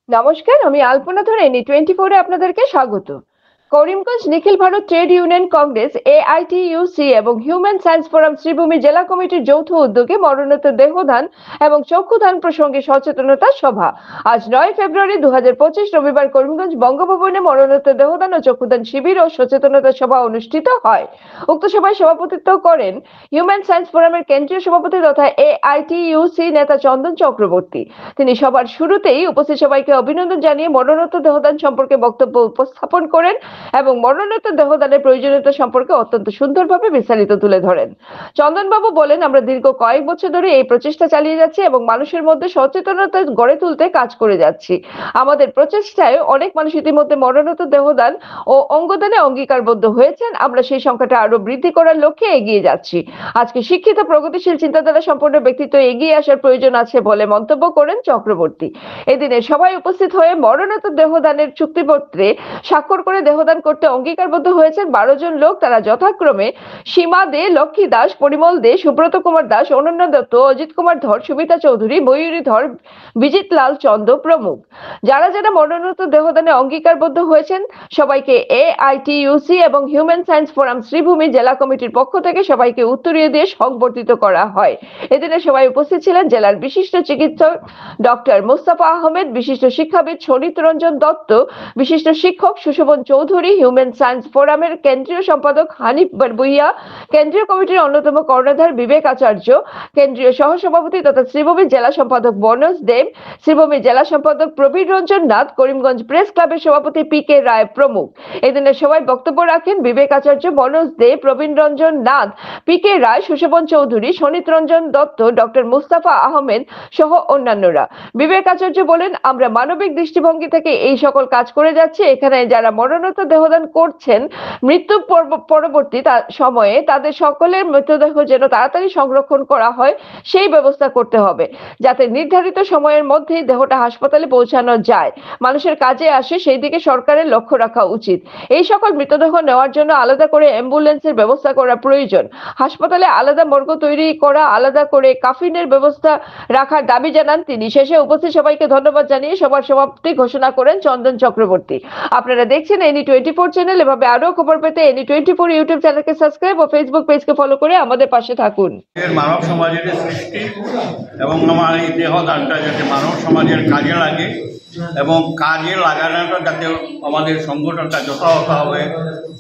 নমস্কার, আমি আলপনা ধরে N24-এ আপনাদেরকে স্বাগত। Karimganj Nikhil Bharat trade union congress AITUC এবং হিউম্যান সায়েন্স ফোরাম শ্রীভূমি জেলা কমিটির যৌথ উদ্যোগে মরণোত্তর দেহদান এবং চক্ষুদান প্রসঙ্গে সচেতনতা সভা আজ 9 ফেব্রুয়ারি 2025 রবিবার করিমগঞ্জ বঙ্গভবনে মরণোত্তর দেহদান ও চক্ষুদান শিবির ও সচেতনতা সভা অনুষ্ঠিত হয়। উক্ত সভায় সভাপতিত্ব করেন হিউম্যান সায়েন্স ফোরামের কেন্দ্রীয় সভাপতি তথা AITUC নেতা চন্দন চক্রবর্তী। তিনি সভার শুরুতেই উপস্থিত সবাইকে অভিনন্দন জানিয়ে মরণোত্তর দেহদান সম্পর্কে বক্তব্য উপস্থাপন করেন এবং মরণোত্তর দেহদানের প্রয়োজনীয়তা সম্পর্কে অত্যন্ত সুন্দরভাবে বিস্তারিত তুলে ধরেন। চন্দনবাবু বলেন, আমরা দীর্ঘ কয়েক বছর ধরে এই প্রচেষ্টা চালিয়ে যাচ্ছি এবং মানুষের মধ্যে সচেতনতা গড়ে তুলতে কাজ করে যাচ্ছি। আমাদের প্রচেষ্টায় অনেক মানুষ ইতিমধ্যে মরণোত্তর দেহদান ও অঙ্গদানে অঙ্গীকারবদ্ধ হয়েছেন। আমরা সেই সংখ্যাটা আরো বৃদ্ধি করার লক্ষ্যে এগিয়ে যাচ্ছি। আজকে শিক্ষিত প্রগতিশীল চিন্তাধারা সম্পন্ন ব্যক্তিত্ব এগিয়ে আসার প্রয়োজন আছে বলে মন্তব্য করেন চক্রবর্তী। এদিনে সবাই উপস্থিত হয়ে মরণোত্তর দেহদানের চুক্তিপত্রে স্বাক্ষর করে দেহদান করতে অঙ্গীকারবদ্ধ হয়েছেন 12 জন লোক। তারা যথাক্রমে সীমা দে, লক্ষ্মী দাস, পরিমল দে, সুব্রত কুমার দাস, অনন্য দত্ত, অজিত কুমার ধর, সুবিতা চৌধুরী, ময়ূরী ধর, বিজিত লাল চন্দ প্রমুখ। যারা যারা মরণোত্তর দেহদানে অঙ্গীকারবদ্ধ হয়েছেন সবাইকে AITUC এবং হিউম্যান সায়েন্স ফোরাম শ্রীভূমি জেলা কমিটির পক্ষ থেকে সবাইকে উত্তরীয় দিয়ে সংবর্ধিত করা হয়। এদিনে সবাই উপস্থিত ছিলেন জেলার বিশিষ্ট চিকিৎসক ডক্টর মোস্তফা আহমেদ, বিশিষ্ট শিক্ষাবিদ শনিত রঞ্জন দত্ত, বিশিষ্ট শিক্ষক সুশোভন চৌধুরী, হিউম্যান সায়েন্স ফোরামের কেন্দ্রীয় সম্পাদক হানিফ বরবুইয়া, কেন্দ্রীয় কমিটির অন্যতম কর্ণধার বিবেক আচার্য, কেন্দ্রীয় সহসভাপতি তথা শ্রীভূমি জেলা সম্পাদক বনজ দেব, শ্রীভূমি জেলা সম্পাদক প্রবীর রঞ্জন নাথ, করিমগঞ্জ প্রেস ক্লাবের সভাপতি PK রায় প্রমুখ। এদিনে সবাই বক্তব্য রাখেন বিবেক আচার্য, বনজ দেব, প্রবীর রঞ্জন নাথ, PK রায়, সুশোভন চৌধুরী, শনিত রঞ্জন দত্ত, ডক্টর মুস্তাফা আহমেদ সহ অন্যান্যরা। বিবেক আচার্য বলেন, আমরা মানবিক দৃষ্টিভঙ্গি থেকে এই সকল কাজ করে যাচ্ছি। এখানে যারা মরণোত্তর দেহদান করছেন মৃত্যু পরবর্তী সময়ে তাদের সকলের মৃতদেহ যেন তাড়াতাড়ি সংরক্ষণ করা হয় সেই ব্যবস্থা করতে হবে, যাতে নির্ধারিত সময়ের মধ্যেই দেহটা হাসপাতালে পৌঁছানো যায়, মানুষের কাজে আসে, সেই দিকে সরকারের লক্ষ্য রাখা উচিত। এই সকল মৃতদেহ নেওয়ার জন্য আলাদা করে অ্যাম্বুলেন্সের ব্যবস্থা করা প্রয়োজন। হাসপাতালে আলাদা মর্গ তৈরি করা, আলাদা করে কাফিনের ব্যবস্থা রাখার দাবি জানান তিনি। শেষে উপস্থিত সবাইকে ধন্যবাদ জানিয়ে সবার সমাপ্তি ঘোষণা করেন চন্দন চক্রবর্তী। আপনারা দেখছেন N24 চ্যানেল। এভাবে আরো খবর পেতে N24 ইউটিউব চ্যানেলকে সাবস্ক্রাইব ও ফেসবুক পেজকে ফলো করে আমাদের পাশে থাকুন। মানব সমাজের সৃষ্টি এবং আমার এই দেহদানটা যাতে মানব সমাজের কাজে লাগে এবং কাজে লাগানোটা যাতে আমাদের সংগঠনটা যথাযথভাবে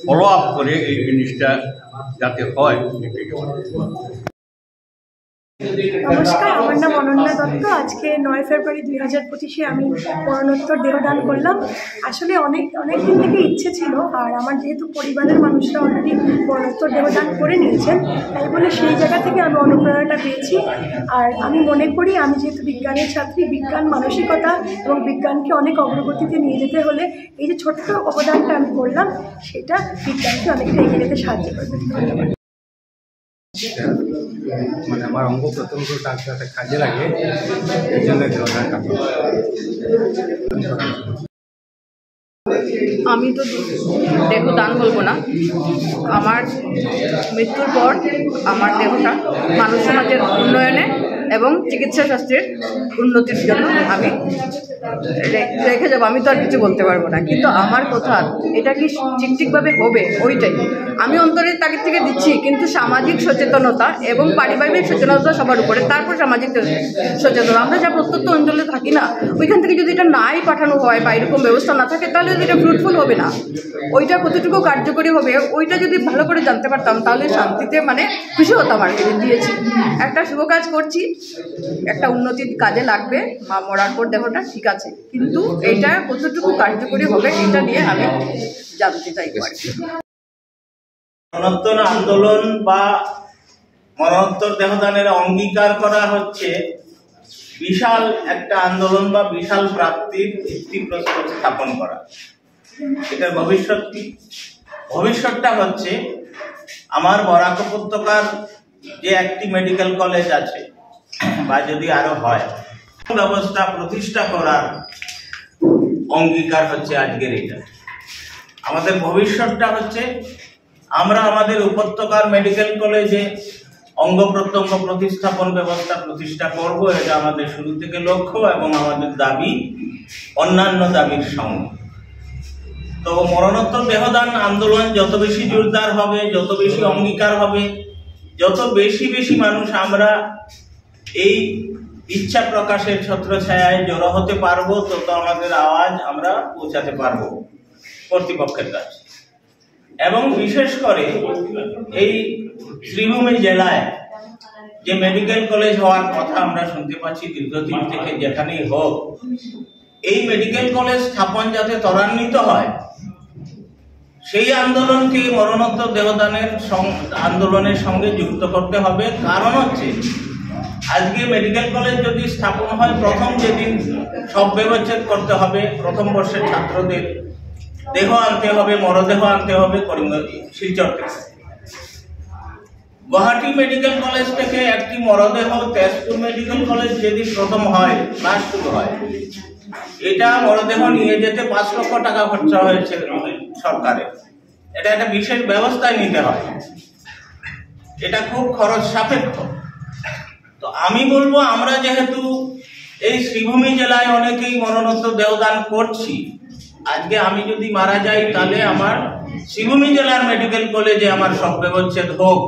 ফলো আপ করে এই জিনিসটা যাতে হয়। নমস্কার, আমার নাম অনন্যা দত্ত। আজকে 9 ফেব্রুয়ারি 2025-এ আমি মরণোত্তর দেহদান করলাম। আসলে অনেক দিন থেকে ইচ্ছে ছিল, আর আমার যেহেতু পরিবারের মানুষরা অলরেডি মরণোত্তর দেহদান করে নিয়েছেন, তাই বলে সেই জায়গা থেকে আমি অনুপ্রেরণাটা পেয়েছি। আর আমি মনে করি, আমি যেহেতু বিজ্ঞানের ছাত্রী, বিজ্ঞান মানসিকতা এবং বিজ্ঞানকে অনেক অগ্রগতিতে নিয়ে যেতে হলে এই যে ছোট্ট অবদানটা আমি করলাম, সেটা বিজ্ঞানকে অনেকটা এগিয়ে যেতে সাহায্য করবে। ধন্যবাদ। মানে আমার অঙ্গ প্রত্যঙ্গটা যাতে কাজে লাগে এই জন্য আমি তো দেহ দান বলবো না, আমার মৃত্যুর পর আমার দেহটা মানব সমাজের উন্নয়নে এবং চিকিৎসা শাস্ত্রের উন্নতির জন্য আমি রেখে যাবো। আমি তো আর কিছু বলতে পারবো না, কিন্তু আমার কথা এটা কি ঠিকভাবে হবে ওইটাই আমি অন্তরের তাগিদ থেকে দিচ্ছি। কিন্তু সামাজিক সচেতনতা এবং পারিবারিক সচেতনতা সবার উপরে, তারপর সামাজিক সচেতনতা। আমরা যা প্রত্যন্ত অঞ্চলে থাকি না, ওইখান থেকে যদি এটা নাই পাঠানো হয় বা এরকম ব্যবস্থা না থাকে, তাহলে এটা ফ্রুটফুল হবে না। ওইটা কতটুকু কার্যকরী হবে ওইটা যদি ভালো করে জানতে পারতাম, তাহলে শান্তিতে খুশি হতাম আর কি। দিয়েছি একটা শুভ কাজ করছি, একটা উন্নতির কাজে লাগবে, মা মরার পর দেহটা ঠিক আছে, কিন্তু এটা কতটুকু কার্যকরী হবে এটা নিয়ে আমি জানতে চাই। মরণোত্তর আন্দোলন বা মরণোত্তর দেহদানের অঙ্গীকার করা হচ্ছে বিশাল একটা আন্দোলন বা বিশাল প্রাপ্তির ভিত্তিপ্রস্তর স্থাপন করা। এটার ভবিষ্যৎ কি? ভবিষ্যৎটা হচ্ছে আমার বরাক উপত্যকার যে একটি মেডিকেল কলেজ আছে বা যদি আরো হয়, ব্যবস্থা প্রতিষ্ঠা করার অঙ্গীকার হচ্ছে আজকের এটা। আমাদের ভবিষ্যৎটা হচ্ছে আমরা আমাদের উপত্যকার মেডিকেল কলেজে অঙ্গ প্রত্যঙ্গ প্রতিস্থাপন ব্যবস্থা প্রতিষ্ঠা করব, এটা আমাদের শুরু থেকে লক্ষ্য এবং আমাদের দাবি অন্যান্য দাবির সঙ্গে। তো মরণোত্তর দেহদান আন্দোলন যত বেশি জোরদার হবে, যত বেশি অঙ্গীকার হবে, যত বেশি মানুষ আমরা এই ইচ্ছা প্রকাশের ছত্রছায়ায় জড়ো হতে পারবো, তত আমাদের আওয়াজ আমরা পৌঁছাতে পারবো কর্তৃপক্ষের কাছে। এবং বিশেষ করে এই শ্রীভূমি জেলায় যে মেডিকেল কলেজ হওয়ার কথা আমরা শুনতে পাচ্ছি দীর্ঘদিন থেকে, যেখানেই হোক এই মেডিকেল কলেজ স্থাপন যাতে ত্বরান্বিত হয়, সেই আন্দোলনকে মরণোত্তর দেহদানের আন্দোলনের সঙ্গে যুক্ত করতে হবে। কারণ হচ্ছে আজকে মেডিকেল কলেজ যদি স্থাপন হয়, প্রথম যেদিন সব ব্যবচ্ছেদ করতে হবে, প্রথম বর্ষের ছাত্রদের দেহ আনতে হবে, মরদেহ আনতে হবে শিলচর থেকে। গুয়াহাটি মেডিকেল কলেজ থেকে একটি মরদেহ তেজপুর মেডিকেল কলেজ যেদিন প্রথম হয়, ক্লাস শুরু হয়, এটা মরদেহ নিয়ে যেতে 5 লক্ষ টাকা খরচা হয়েছে সরকারের। এটা একটা বিশেষ ব্যবস্থায় নিতে হয়, এটা খুব খরচ সাপেক্ষ। তো আমি বলবো, আমরা যেহেতু এই শ্রীভূমি জেলায় অনেকেই মরণোত্তর দেহদান করছি, আজকে আমি যদি মারা যাই তাহলে আমার শ্রীভূমি জেলার মেডিকেল কলেজে আমার শব ব্যবচ্ছেদ হোক,